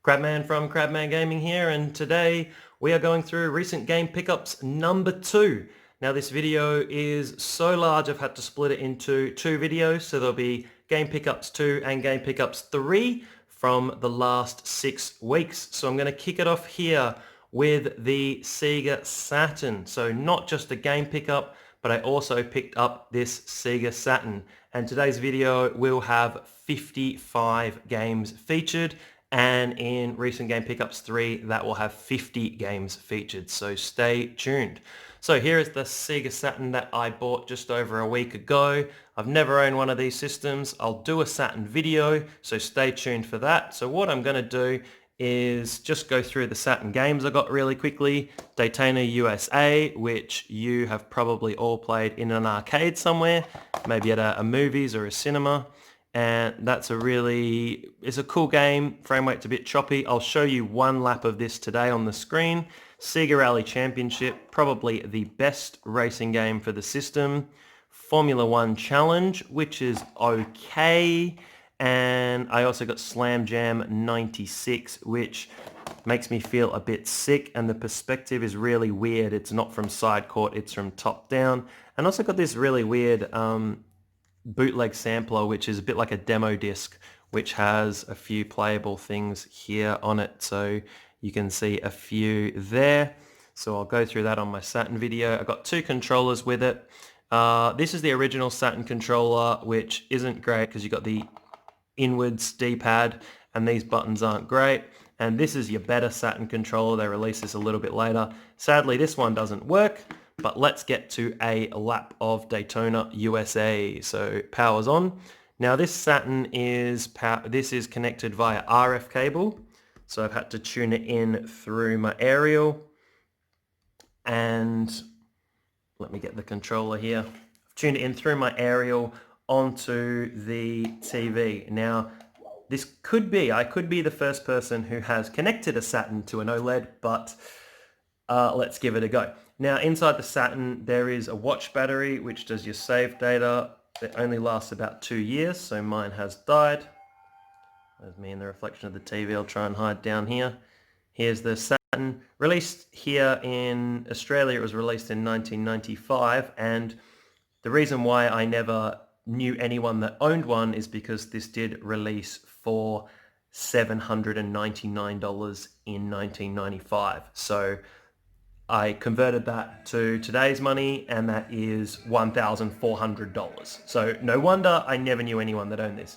Crabman from Crabman Gaming here, and today we are going through recent game pickups number 2. Now this video is so large I've had to split it into 2 videos, so there'll be game pickups 2 and game pickups 3 from the last 6 weeks. So I'm going to kick it off here with the Sega Saturn. So not just a game pickup, but I also picked up this Sega Saturn. And today's video will have 55 games featured, and in recent game pickups 3 that will have 50 games featured, so stay tuned. So here is the Sega Saturn that I bought just over a week ago. I've never owned one of these systems. I'll do a Saturn video, so stay tuned for that. So what I'm going to do is just go through the Saturn games I got really quickly. Daytona USA, which you have probably all played in an arcade somewhere, maybe at a movies or a cinema. And it's a cool game. Frame rate's a bit choppy. I'll show you one lap of this today on the screen. Sega Rally Championship, probably the best racing game for the system. Formula One Challenge, which is okay. And I also got Slam Jam 96, which makes me feel a bit sick, and the perspective is really weird. It's not from side court, it's from top down. And also got this really weird bootleg sampler, which is a bit like a demo disc, which has a few playable things here on it. So you can see a few there. So I'll go through that on my Saturn video. I got 2 controllers with it. This is the original Saturn controller, which isn't great because you got the inwards D-pad and these buttons aren't great. And this is your better Saturn controller. They released this a little bit later. Sadly, this one doesn't work. But let's get to a lap of Daytona USA. So power's on. Now this Saturn is connected via RF cable. So I've had to tune it in through my aerial. And let me get the controller here. I've tuned it in through my aerial onto the TV. Now I could be the first person who has connected a Saturn to an OLED, but let's give it a go. Now inside the Saturn there is a watch battery which does your save data. It only lasts about 2 years, so mine has died. There's me in the reflection of the TV. I'll try and hide down here. Here's the Saturn. Released here in Australia, it was released in 1995, and the reason why I never knew anyone that owned one is because this did release for $799 in 1995. So I converted that to today's money, and that is $1,400. So no wonder I never knew anyone that owned this.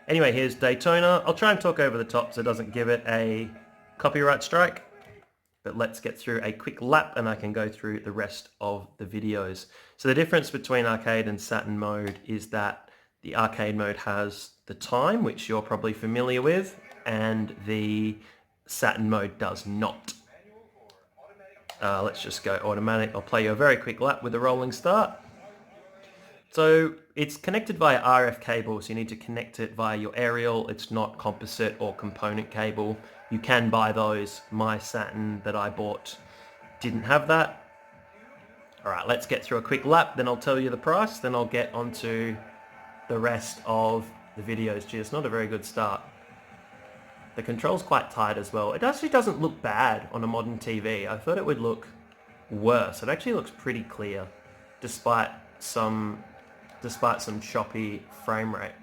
Anyway, here's Daytona. I'll try and talk over the top so it doesn't give it a copyright strike. But let's get through a quick lap and I can go through the rest of the videos. So the difference between arcade and Saturn mode is that the arcade mode has the time, which you're probably familiar with, and the Saturn mode does not. Let's just go automatic. I'll play you a very quick lap with a rolling start. So it's connected via RF cable, so you need to connect it via your aerial. It's not composite or component cable. You can buy those. My Saturn that I bought didn't have that. All right, let's get through a quick lap, then I'll tell you the price, then I'll get onto the rest of the videos. Gee, it's not a very good start. The control's quite tight as well. It actually doesn't look bad on a modern TV. I thought it would look worse. It actually looks pretty clear, despite some choppy frame rate.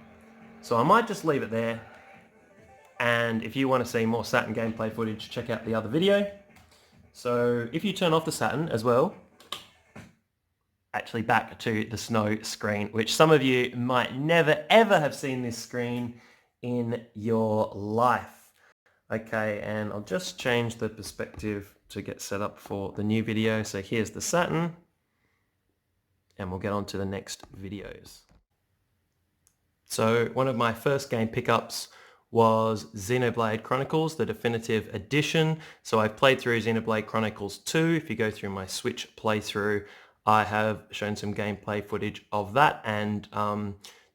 So I might just leave it there. And if you want to see more Saturn gameplay footage, check out the other video. So if you turn off the Saturn as well, actually back to the snow screen, which some of you might never ever have seen this screen in your life. Okay, and I'll just change the perspective to get set up for the new video. So here's the Saturn, and we'll get on to the next videos. So one of my first game pickups was Xenoblade Chronicles, the definitive edition. So I've played through Xenoblade Chronicles 2. If you go through my Switch playthrough, I have shown some gameplay footage of that, and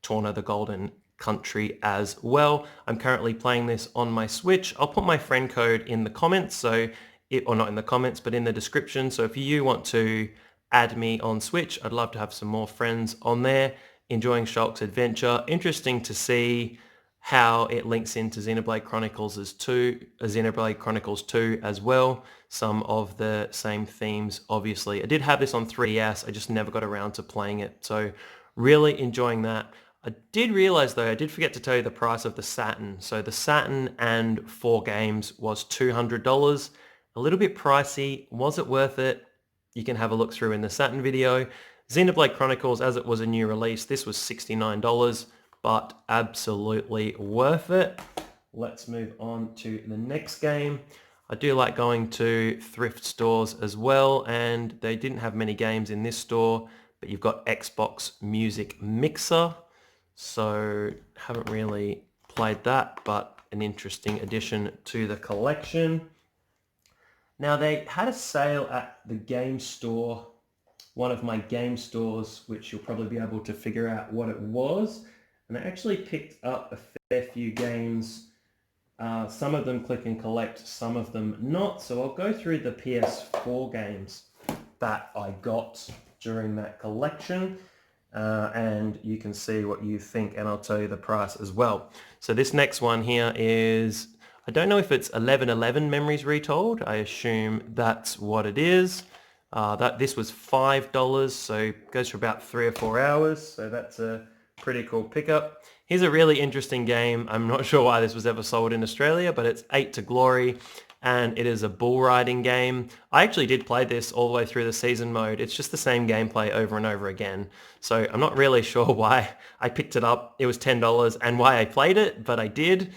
Torna the Golden Country as well. I'm currently playing this on my Switch. I'll put my friend code in the comments, or not in the comments, but in the description. So if you want to add me on Switch, I'd love to have some more friends on there enjoying Shulk's adventure. Interesting to see how it links into Xenoblade Chronicles 2 as well. Some of the same themes, obviously. I did have this on 3DS, I just never got around to playing it, so really enjoying that. I did realize though, I did forget to tell you the price of the Saturn. So the Saturn and 4 games was $200. A little bit pricey. Was it worth it? You can have a look through in the Saturn video. Xenoblade Chronicles, as it was a new release, this was $69, but absolutely worth it. Let's move on to the next game. I do like going to thrift stores as well, and they didn't have many games in this store, but you've got Xbox Music Mixer. So haven't really played that, but an interesting addition to the collection. Now they had a sale at the game store, one of my game stores, which you'll probably be able to figure out what it was. And I actually picked up a fair few games, some of them click and collect, some of them not. So I'll go through the PS4 games that I got during that collection. And you can see what you think, and I'll tell you the price as well. So this next one here is, I don't know if it's 1111 Memories Retold. I assume that's what it is. This was $5, so it goes for about 3 or 4 hours. So that's a pretty cool pickup. Here's a really interesting game. I'm not sure why this was ever sold in Australia, but it's 8 to Glory, and it is a bull riding game. I actually did play this all the way through the season mode. It's just the same gameplay over and over again. So I'm not really sure why I picked it up. It was $10 and why I played it, but I did.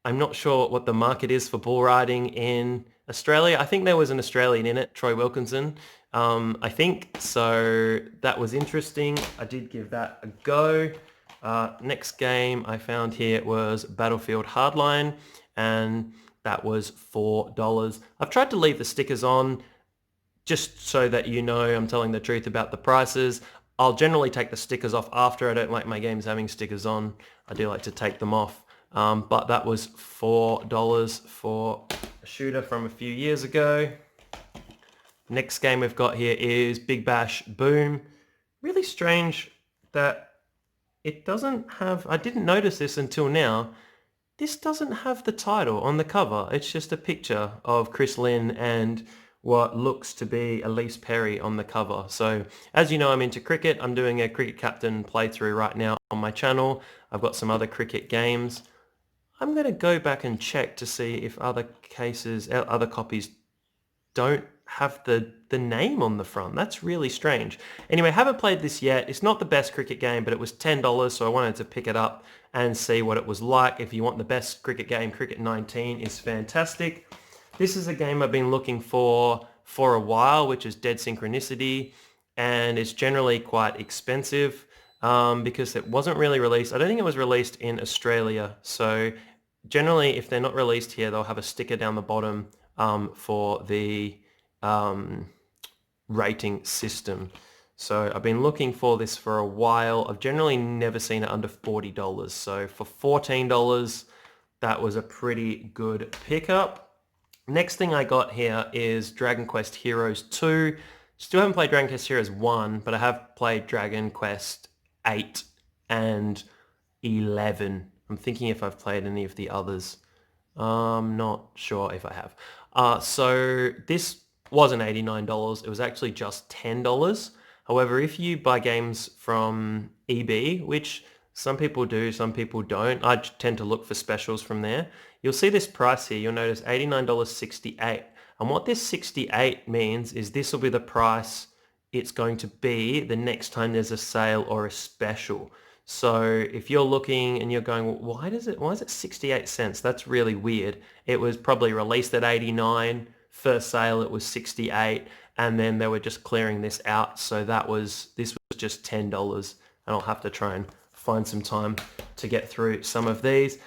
I'm not sure what the market is for bull riding in Australia. I think there was an Australian in it, Troy Wilkinson, I think. So that was interesting. I did give that a go. Next game I found here was Battlefield Hardline, and that was $4. I've tried to leave the stickers on just so that you know I'm telling the truth about the prices. I'll generally take the stickers off after. I don't like my games having stickers on. I do like to take them off. But that was $4 for a shooter from a few years ago. Next game we've got here is Big Bash Boom. Really strange that it doesn't have, I didn't notice this until now, this doesn't have the title on the cover. It's just a picture of Chris Lynn and what looks to be Elise Perry on the cover. So as you know, I'm into cricket. I'm doing a Cricket Captain playthrough right now on my channel. I've got some other cricket games. I'm going to go back and check to see if other copies don't have the name on the front. That's really strange. Anyway, haven't played this yet. It's not the best cricket game, but it was $10, so I wanted to pick it up and see what it was like. If you want the best cricket game, Cricket 19 is fantastic. This is a game I've been looking for a while, which is Dead Synchronicity, and it's generally quite expensive because it wasn't really released. I don't think it was released in Australia, so generally if they're not released here, they'll have a sticker down the bottom for the rating system. So I've been looking for this for a while. I've generally never seen it under $40. So for $14, that was a pretty good pickup. Next thing I got here is Dragon Quest Heroes 2. Still haven't played Dragon Quest Heroes 1, but I have played Dragon Quest 8 and 11. I'm thinking if I've played any of the others. I'm not sure if I have. So this wasn't $89. It was actually just $10. However, if you buy games from EB, which some people do, some people don't, I tend to look for specials from there. You'll see this price here. You'll notice $89.68. And what this 68 means is this will be the price it's going to be the next time there's a sale or a special. So if you're looking and you're going, well, why is it 68 cents? That's really weird. It was probably released at 89. First sale, it was 68. And then they were just clearing this out. So this was just $10. And I'll have to try and find some time to get through some of these.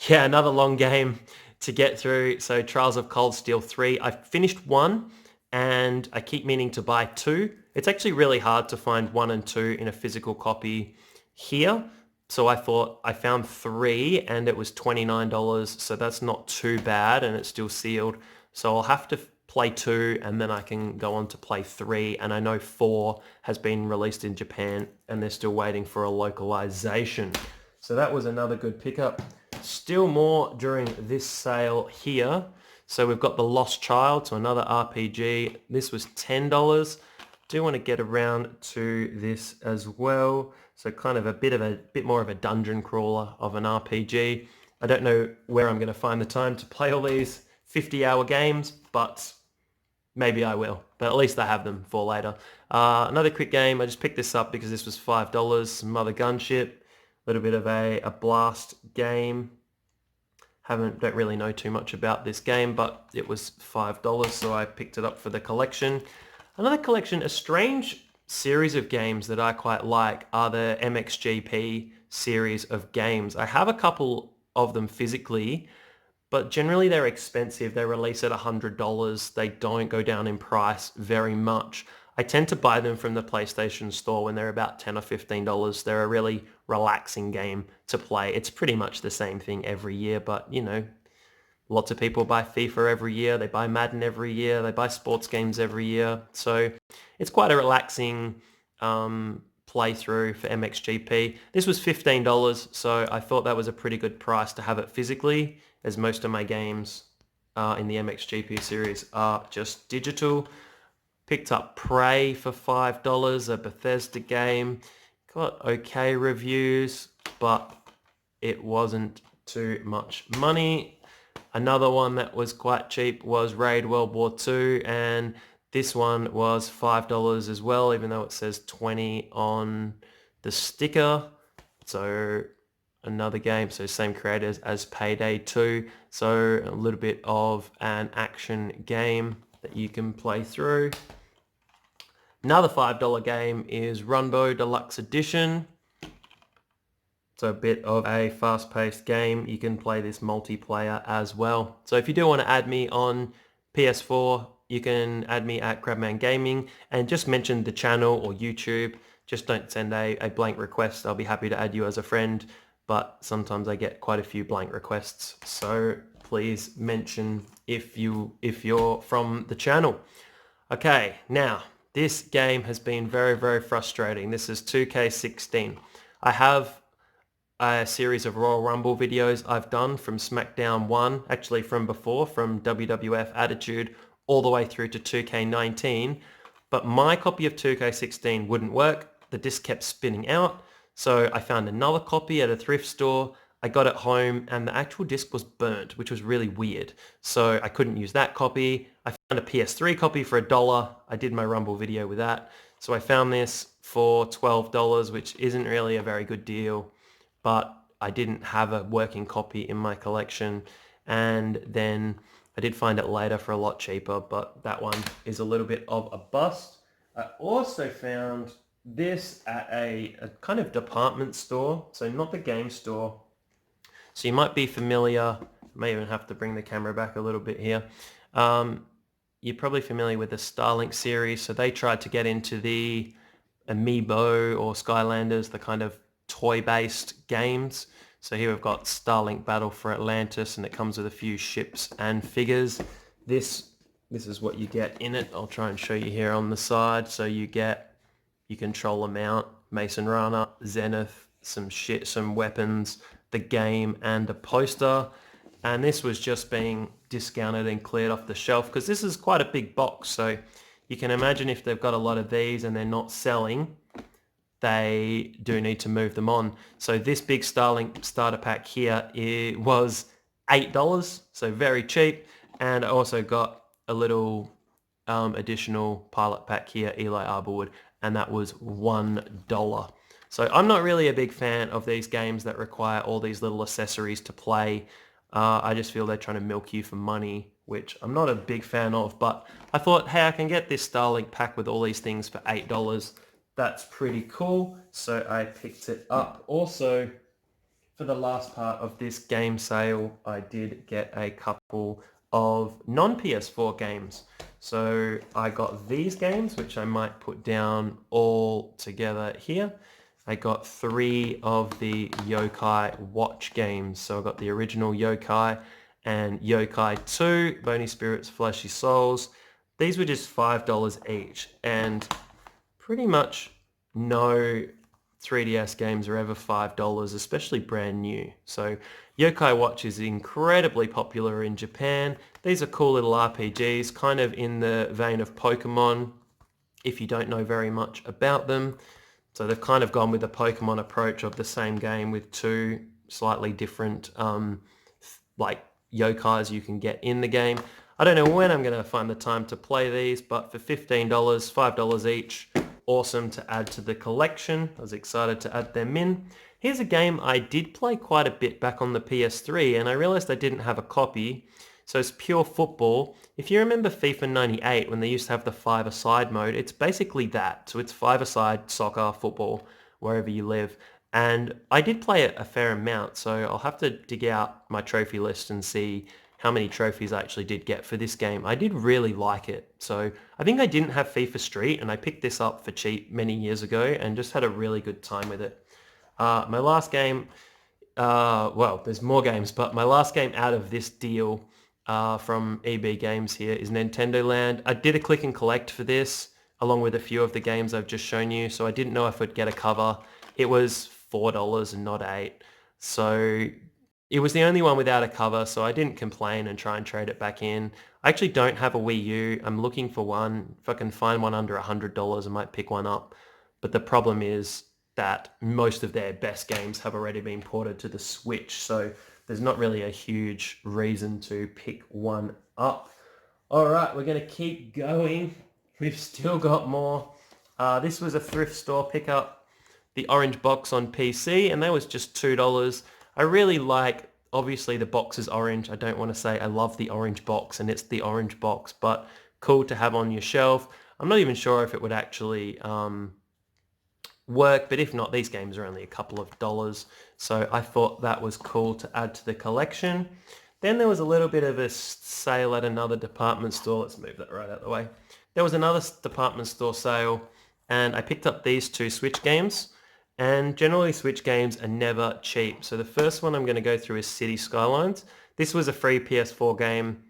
Yeah, another long game to get through. So Trials of Cold Steel 3. I finished 1 and I keep meaning to buy 2. It's actually really hard to find 1 and 2 in a physical copy here. So I thought I found 3 and it was $29. So that's not too bad and it's still sealed. So I'll have to play 2 and then I can go on to play 3. And I know 4 has been released in Japan and they're still waiting for a localization. So that was another good pickup. still more during this sale here. So we've got The Lost Child, so another RPG. This was $10. Do want to get around to this as well. So kind of a bit more of a dungeon crawler of an RPG. I don't know where I'm going to find the time to play all these 50-hour games, but maybe I will. But at least I have them for later. Another quick game. I just picked this up because this was $5. Mother Gunship. A little bit of a blast game. Don't really know too much about this game, but it was $5, so I picked it up for the collection. Another collection, a strange series of games that I quite like are the MXGP series of games. I have a couple of them physically, but generally they're expensive. They release at $100. They don't go down in price very much. I tend to buy them from the PlayStation Store when they're about $10 or $15. They're a really relaxing game to play. It's pretty much the same thing every year, but you know, lots of people buy FIFA every year. They buy Madden every year. They buy sports games every year. So it's quite a relaxing playthrough for MXGP. This was $15, so I thought that was a pretty good price to have it physically, as most of my games in the MXGP series are just digital. Picked up Prey for $5, a Bethesda game. Got okay reviews, but it wasn't too much money. Another one that was quite cheap was Raid World War II, and this one was $5 as well, even though it says 20 on the sticker. So another game, so same creators as Payday 2. So a little bit of an action game that you can play through. Another $5 game is Runbow Deluxe Edition. So a bit of a fast-paced game. You can play this multiplayer as well. So if you do want to add me on PS4, you can add me at Crabman Gaming and just mention the channel or YouTube. Just don't send a blank request. I'll be happy to add you as a friend, but sometimes I get quite a few blank requests. So please mention if you're from the channel. Okay, now this game has been very, very frustrating. This is 2K16. I have a series of Royal Rumble videos I've done from SmackDown 1, actually from before, from WWF Attitude all the way through to 2K19, but my copy of 2K16 wouldn't work. The disc kept spinning out, so I found another copy at a thrift store. I got it home and the actual disc was burnt, which was really weird. So I couldn't use that copy. I found a PS3 copy for $1. I did my Rumble video with that. So I found this for $12, which isn't really a very good deal, but I didn't have a working copy in my collection. And then I did find it later for a lot cheaper, but that one is a little bit of a bust. I also found this at a kind of department store, so not the game store. So you might be familiar, may even have to bring the camera back a little bit here. You're probably familiar with the Starlink series. So they tried to get into the Amiibo or Skylanders, the kind of toy-based games. So here we've got Starlink Battle for Atlantis, and it comes with a few ships and figures. This is what you get in it. I'll try and show you here on the side. So you control a mount, Mason Rana, Zenith, some weapons, the game, and a poster. And this was just being discounted and cleared off the shelf because this is quite a big box. So you can imagine if they've got a lot of these and they're not selling, they do need to move them on. So this big Starlink starter pack here, it was $8, so very cheap. And I also got a little additional pilot pack here, Eli Arborwood, and that was $1. So I'm not really a big fan of these games that require all these little accessories to play. I just feel they're trying to milk you for money, which I'm not a big fan of. But I thought, hey, I can get this Starlink pack with all these things for $8. That's pretty cool. So I picked it up. Also, for the last part of this game sale, I did get a couple of non-PS4 games. So I got these games, which I might put down all together here. I got 3 of the Yokai Watch games. So I got the original Yokai and Yokai 2, Bony Spirits, Fleshy Souls. These were just $5 each, and pretty much no 3DS games are ever $5, especially brand new. So Yokai Watch is incredibly popular in Japan. These are cool little RPGs, kind of in the vein of Pokemon, if you don't know very much about them. So they've kind of gone with the Pokemon approach of the same game with two slightly different like yokais you can get in the game. I don't know when I'm going to find the time to play these, but for $15, $5 each, awesome to add to the collection. I was excited to add them in. Here's a game I did play quite a bit back on the PS3, and I realized I didn't have a copy. So it's Pure Football. If you remember FIFA 98, when they used to have the five-a-side mode, it's basically that. So it's five-a-side soccer, football, wherever you live. And I did play it a fair amount, so I'll have to dig out my trophy list and see how many trophies I actually did get for this game. I did really like it. So I think I didn't have FIFA Street, and I picked this up for cheap many years ago and just had a really good time with it. My last game, well, there's more games, but my last game out of this deal from EB Games here is Nintendo Land. I did a click and collect for this, along with a few of the games I've just shown you, so I didn't know if I'd get a cover. It was $4 and not $8. So it was the only one without a cover, so I didn't complain and try and trade it back in. I actually don't have a Wii U. I'm looking for one. If I can find one under $100, I might pick one up. But the problem is that most of their best games have already been ported to the Switch, so there's not really a huge reason to pick one up. All right, we're going to keep going. We've still got more. This was a thrift store pickup, the orange box on PC, and that was just $2. I really like, obviously the box is orange. I don't want to say I love the orange box and it's the orange box, but cool to have on your shelf. I'm not even sure if it would actually work, but if not, these games are only a couple of dollars. So I thought that was cool to add to the collection. Then there was a little bit of a sale at another department store. Let's move that right out of the way. There was another department store sale and I picked up these two Switch games. And generally Switch games are never cheap. So the first one I'm going to go through is City Skylines. This was a free PS4 game,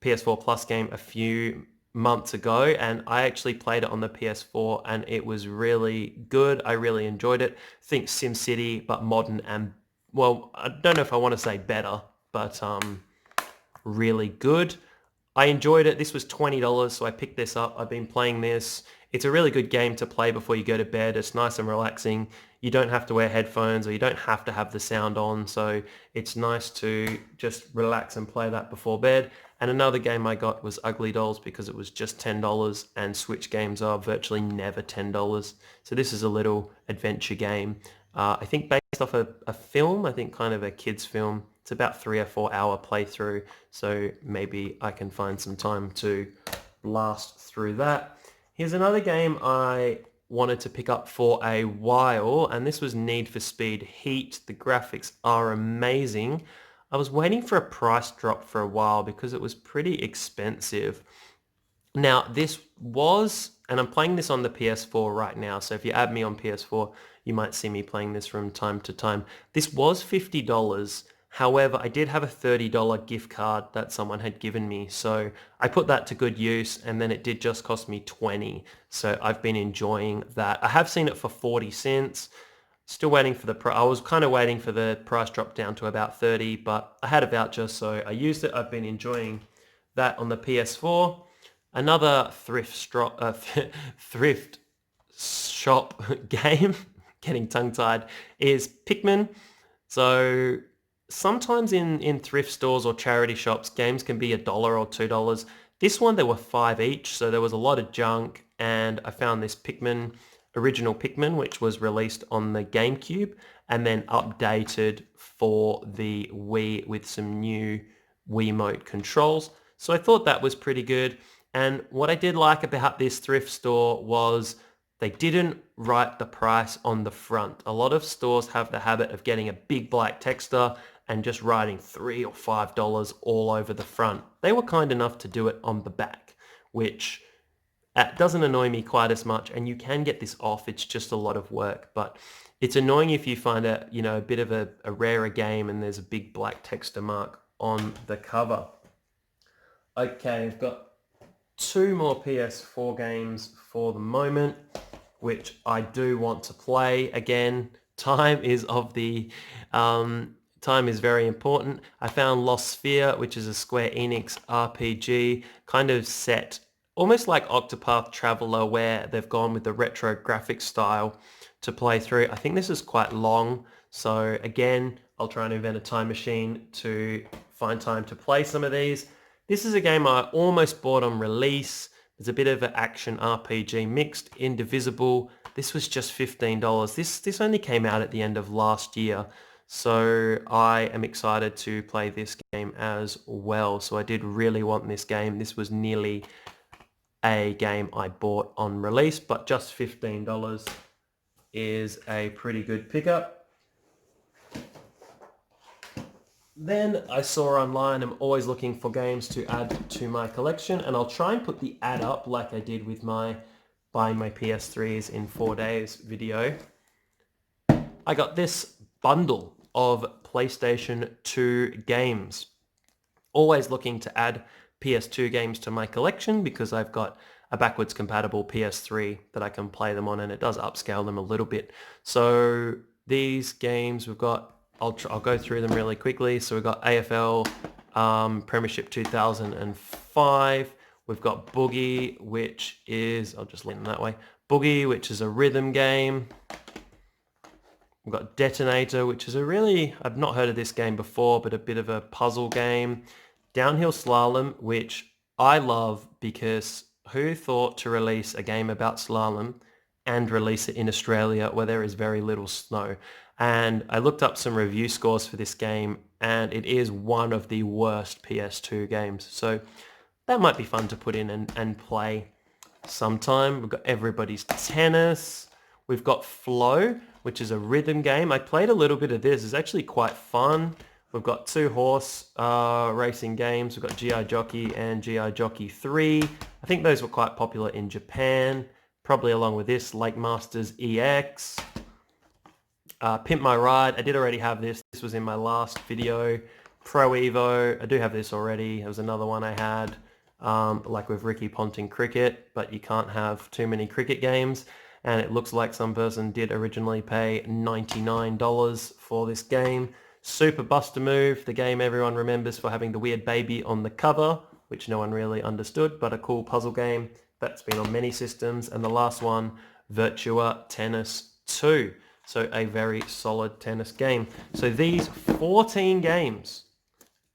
PS4 Plus game a few months ago, and I actually played it on the PS4 and it was really good. I really enjoyed it. Think SimCity, but modern and, well, I don't know if I want to say better, but really good. I enjoyed it. This was $20, so I picked this up. I've been playing this. It's a really good game to play before you go to bed. It's nice and relaxing. You don't have to wear headphones or you don't have to have the sound on, so it's nice to just relax and play that before bed. And another game I got was Ugly Dolls because it was just $10 and Switch games are virtually never $10. So this is a little adventure game. I think based off a film, I think kind of a kid's film. It's about 3 or 4 hour playthrough, so maybe I can find some time to blast through that. Here's another game I wanted to pick up for a while, and this was Need for Speed Heat. The graphics are amazing. I was waiting for a price drop for a while because it was pretty expensive. Now this was, and I'm playing this on the PS4 right now, so if you add me on PS4, you might see me playing this from time to time. This was $50. However, I did have a $30 gift card that someone had given me, so I put that to good use, and then it did just cost me $20. So I've been enjoying that. I have seen it for 40 cents. Still waiting for I was kind of waiting for the price drop down to about 30, but I had a voucher, so I used it. I've been enjoying that on the PS4. Another thrift shop game, getting tongue-tied, is Pikmin. So sometimes in thrift stores or charity shops, games can be $1 or $2. This one, there were 5 each, so there was a lot of junk, and I found this original Pikmin, which was released on the GameCube and then updated for the Wii with some new Wiimote controls. So I thought that was pretty good. And what I did like about this thrift store was they didn't write the price on the front. A lot of stores have the habit of getting a big black texter and just writing $3 or $5 all over the front. They were kind enough to do it on the back, which doesn't annoy me quite as much, and you can get this off. It's just a lot of work, but it's annoying if you find a bit of a rarer game and there's a big black texter mark on the cover. Okay, I've got 2 more PS4 games for the moment. which I do want to play again. Time is time is very important. I found Lost Sphere, which is a Square Enix RPG, kind of set almost like Octopath Traveler, where they've gone with the retro graphic style to play through. I think this is quite long, so again, I'll try and invent a time machine to find time to play some of these. This is a game I almost bought on release. It's a bit of an action RPG mixed, Indivisible. This was just $15. This only came out at the end of last year, so I am excited to play this game as well. So I did really want this game. This was nearly a game I bought on release, but just $15 is a pretty good pickup. Then I saw online, I'm always looking for games to add to my collection, and I'll try and put the ad up like I did with my buying my PS3s in 4 days video. I got this bundle of PlayStation 2 games. Always looking to add PS2 games to my collection because I've got a backwards compatible PS3 that I can play them on, and it does upscale them a little bit. So these games we've got, I'll go through them really quickly. So we've got AFL Premiership 2005. We've got Boogie, which is, I'll just lean them that way. Boogie, which is a rhythm game. We've got Detonator, which is I've not heard of this game before, but a bit of a puzzle game. Downhill Slalom, which I love because who thought to release a game about slalom and release it in Australia where there is very little snow? And I looked up some review scores for this game, and it is one of the worst PS2 games. So that might be fun to put in and play sometime. We've got Everybody's Tennis. We've got Flow, which is a rhythm game. I played a little bit of this. It's actually quite fun. We've got 2 horse racing games. We've got G.I. Jockey and G.I. Jockey 3. I think those were quite popular in Japan. Probably along with this, Lake Masters EX. Pimp My Ride. I did already have this. This was in my last video. Pro Evo. I do have this already. There was another one I had, like with Ricky Ponting Cricket, but you can't have too many cricket games. And it looks like some person did originally pay $99 for this game. Super Buster Move, the game everyone remembers for having the weird baby on the cover, which no one really understood, but a cool puzzle game that's been on many systems. And the last one, Virtua Tennis 2. So a very solid tennis game. So these 14 games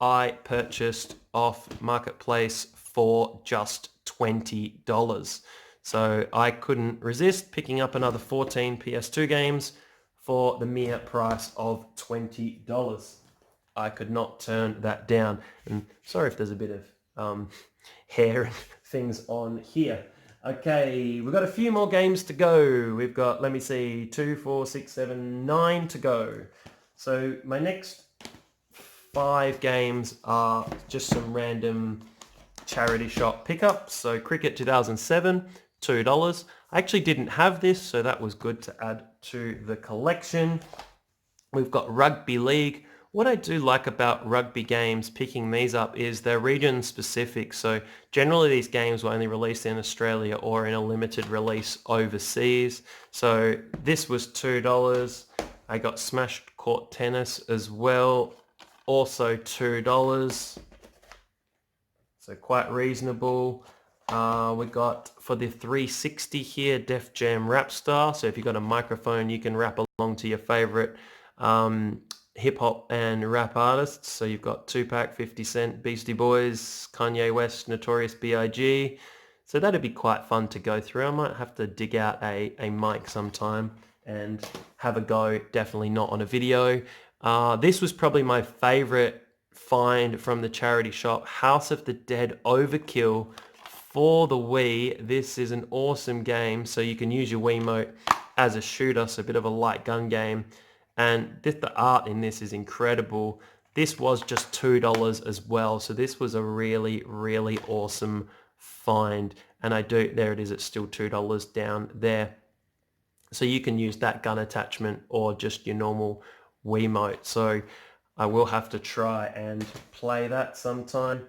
I purchased off Marketplace for just $20. So I couldn't resist picking up another 14 PS2 games for the mere price of $20. I could not turn that down. And sorry if there's a bit of hair and things on here. Okay, we've got a few more games to go. We've got, let me see, 2, 4, 6, 7, 9 to go. So my next 5 games are just some random charity shop pickups. So Cricket 2007, $2. I actually didn't have this, so that was good to add to the collection. We've got Rugby League. What I do like about rugby games, picking these up, is they're region specific. So generally these games were only released in Australia or in a limited release overseas. So this was $2. I got Smash Court Tennis as well, also $2. So quite reasonable. We got for the 360 here, Def Jam Rap Star. So if you've got a microphone, you can rap along to your favorite hip hop and rap artists. So you've got Tupac, 50 Cent, Beastie Boys, Kanye West, Notorious B.I.G. So that'd be quite fun to go through. I might have to dig out a mic sometime and have a go. Definitely not on a video. This was probably my favorite find from the charity shop, House of the Dead Overkill for the Wii. This is an awesome game. So you can use your Wiimote as a shooter, so a bit of a light gun game. And the art in this is incredible. This was just $2 as well. So this was a really, really awesome find. And there it is, it's still $2 down there. So you can use that gun attachment or just your normal Wiimote. So I will have to try and play that sometime.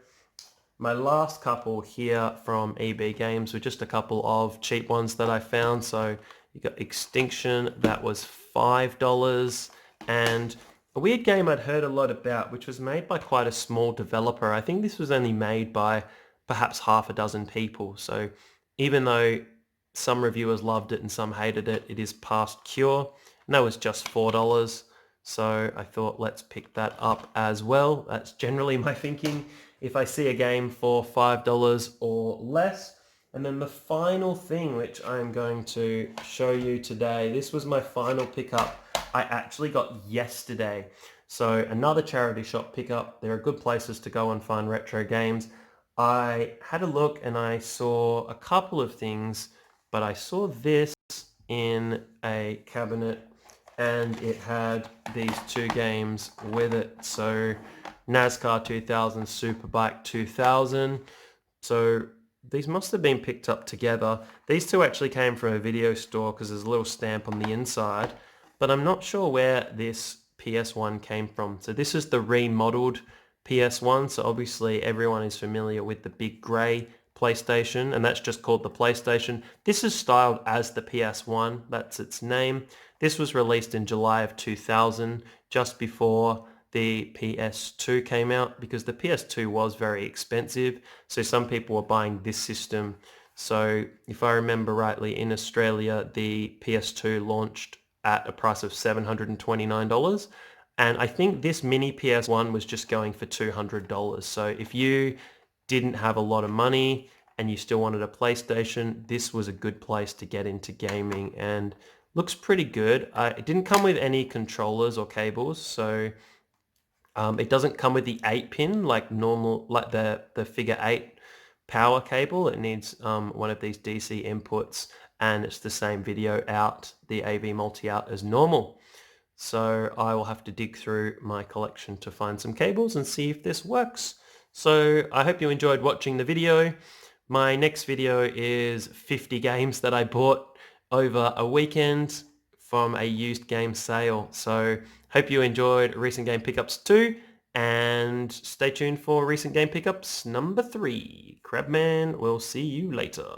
My last couple here from EB Games were just a couple of cheap ones that I found. So You got Extinction, that was $5. And a weird game I'd heard a lot about, which was made by quite a small developer. I think this was only made by perhaps half a dozen people. So even though some reviewers loved it and some hated it, it is past cure. And that was just $4. So I thought, let's pick that up as well. That's generally my thinking if I see a game for $5 or less. And then the final thing which I'm going to show you today, this was my final pickup I actually got yesterday. So another charity shop pickup. There are good places to go and find retro games. I had a look and I saw a couple of things, but I saw this in a cabinet and it had these two games with it. So NASCAR 2000, Superbike 2000. So these must have been picked up together. These two actually came from a video store because there's a little stamp on the inside, but I'm not sure where this PS1 came from. So this is the remodeled PS1. So obviously everyone is familiar with the big grey PlayStation, and that's just called the PlayStation. This is styled as the PS1. That's its name. This was released in July of 2000, just before the PS2 came out, because the PS2 was very expensive. So some people were buying this system. So if I remember rightly, in Australia, the PS2 launched at a price of $729. And I think this mini PS1 was just going for $200. So if you didn't have a lot of money and you still wanted a PlayStation, this was a good place to get into gaming, and looks pretty good. It didn't come with any controllers or cables, so it doesn't come with the 8-pin like normal, like the figure 8 power cable. It needs one of these DC inputs, and it's the same video out, the AV multi-out, as normal. So I will have to dig through my collection to find some cables and see if this works. So I hope you enjoyed watching the video. My next video is 50 games that I bought over a weekend from a used game sale. So hope you enjoyed Recent Game Pickups 2, and stay tuned for Recent Game Pickups number 3. Crabman, we'll see you later.